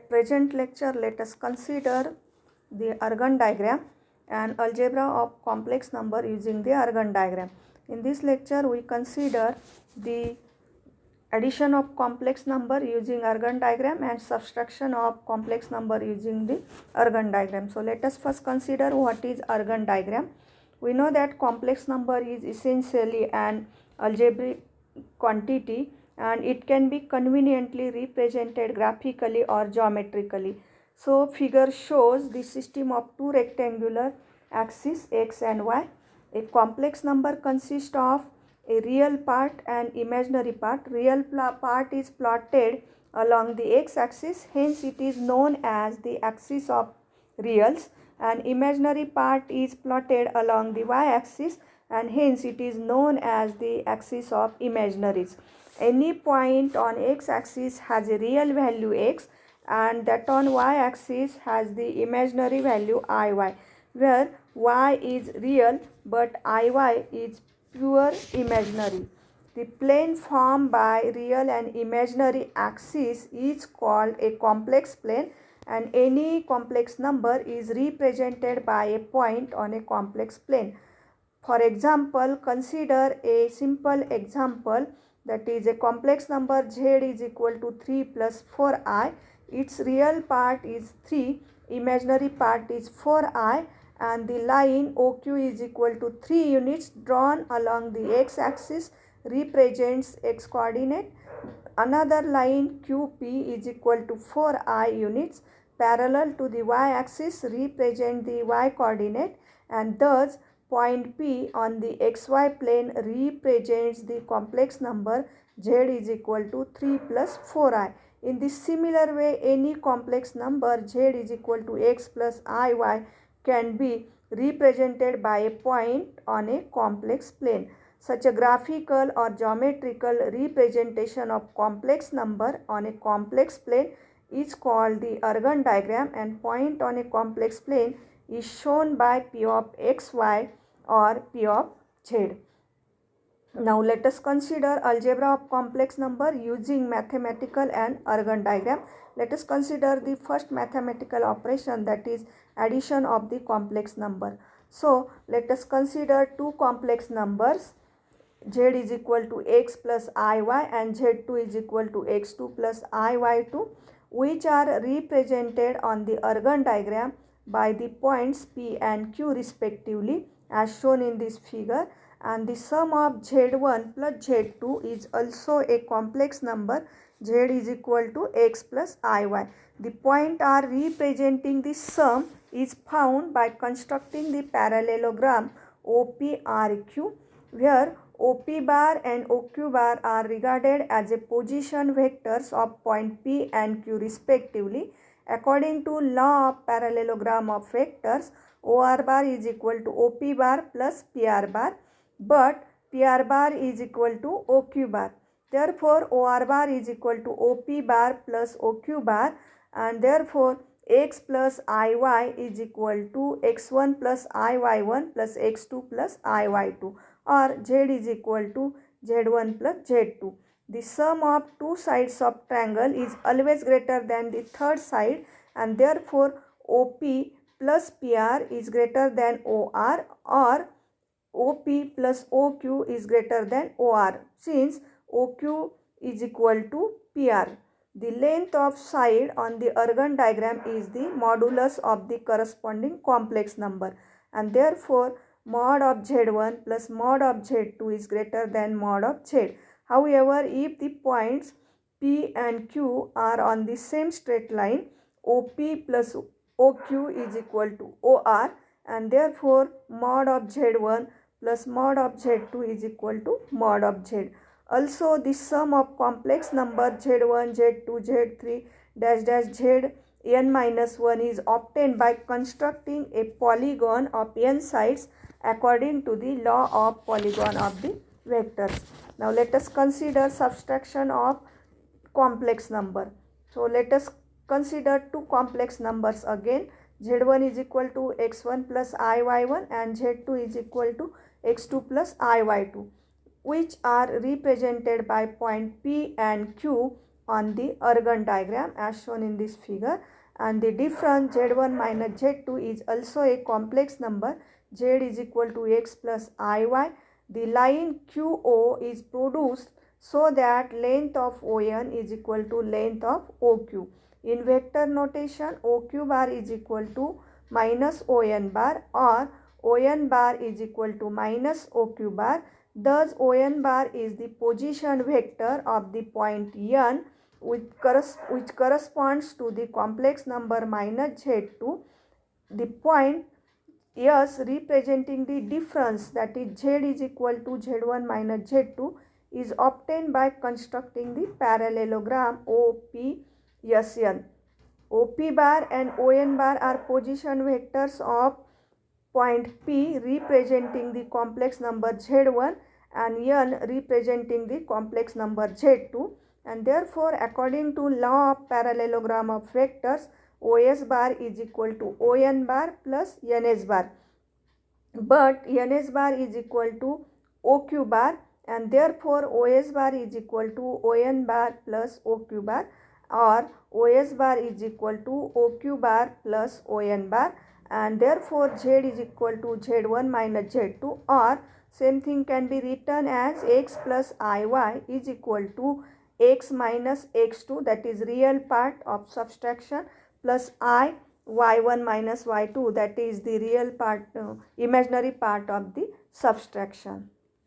Present lecture, let us consider the Argand diagram and algebra of complex number using the Argand diagram. In this lecture, we consider the addition of complex number using Argand diagram and subtraction of complex number using the Argand diagram. So let us first consider what is Argand diagram. We know that complex number is essentially an algebraic quantity and it can be conveniently represented graphically or geometrically. So figure shows the system of two rectangular axes x and y. A complex number consists of a real part and imaginary part. Real part is plotted along the x-axis, hence it is known as the axis of reals, and imaginary part is plotted along the y-axis and hence it is known as the axis of imaginaries. Any point on x-axis has a real value x and that on y-axis has the imaginary value iy, where y is real but iy is pure imaginary. The plane formed by real and imaginary axis is called a complex plane, and any complex number is represented by a point on a complex plane. For example, consider a simple example, that is a complex number z is equal to 3 plus 4i. Its real part is 3, imaginary part is 4i, and the line OQ is equal to 3 units drawn along the x-axis represents x coordinate. Another line QP is equal to 4i units parallel to the y-axis represent the y coordinate, and thus point P on the xy plane represents the complex number z is equal to 3 plus 4i. In this similar way, any complex number z is equal to x plus iy can be represented by a point on a complex plane. Such a graphical or geometrical representation of complex number on a complex plane is called the Argand diagram, and point on a complex plane is shown by P of xy or P of z. Now let us consider algebra of complex number using mathematical and Argand diagram. Let us consider the first mathematical operation, that is addition of the complex number. So let us consider two complex numbers, z is equal to x plus iy and z2 is equal to x2 plus iy2, which are represented on the Argand diagram by the points P and Q respectively as shown in this figure, and the sum of z1 plus z2 is also a complex number, z is equal to x plus iy. The point R representing the sum is found by constructing the parallelogram OPRQ, where OP bar and OQ bar are regarded as a position vectors of point P and Q respectively. According to law of parallelogram of vectors, OR bar is equal to OP bar plus PR bar, but PR bar is equal to OQ bar. Therefore, OR bar is equal to OP bar plus OQ bar, and therefore x plus iy is equal to x1 plus iy1 plus x2 plus iy2, or z is equal to z1 plus z2. The sum of two sides of triangle is always greater than the third side, and therefore OP plus PR is greater than OR, or OP plus OQ is greater than OR, since OQ is equal to PR. The length of side on the Argand diagram is the modulus of the corresponding complex number, and therefore mod of z1 plus mod of z2 is greater than mod of z. However, if the points P and Q are on the same straight line, OP plus OQ is equal to OR, and therefore mod of z1 plus mod of z2 is equal to mod of z. Also, the sum of complex number z1, z2, z3 dash dash z n minus 1 is obtained by constructing a polygon of n sides according to the law of polygon of the vectors. Now let us consider subtraction of complex number. So let us consider two complex numbers again. z1 is equal to x1 plus iy1 and z2 is equal to x2 plus iy2, which are represented by point P and Q on the Argand diagram as shown in this figure, and the difference z1 minus z2 is also a complex number. Z is equal to x plus iy. The line QO is produced so that length of ON is equal to length of OQ. In vector notation, OQ bar is equal to minus ON bar, or ON bar is equal to minus OQ bar. Thus, ON bar is the position vector of the point N, which corresponds to the complex number minus Z2. The point S representing the difference, that is Z is equal to Z1 minus Z2, is obtained by constructing the parallelogram OPSN. OP bar and ON bar are position vectors of point P representing the complex number Z1 and N representing the complex number Z2, and therefore according to law of parallelogram of vectors, OS bar is equal to ON bar plus NS bar, but NS bar is equal to OQ bar, and therefore OS bar is equal to ON bar plus OQ bar, or OS bar is equal to OQ bar plus ON bar, and therefore Z is equal to Z1 minus Z2, or same thing can be written as x plus IY is equal to x minus x2, that is real part of subtraction, plus I y1 minus y2, that is the real part, imaginary part of the subtraction.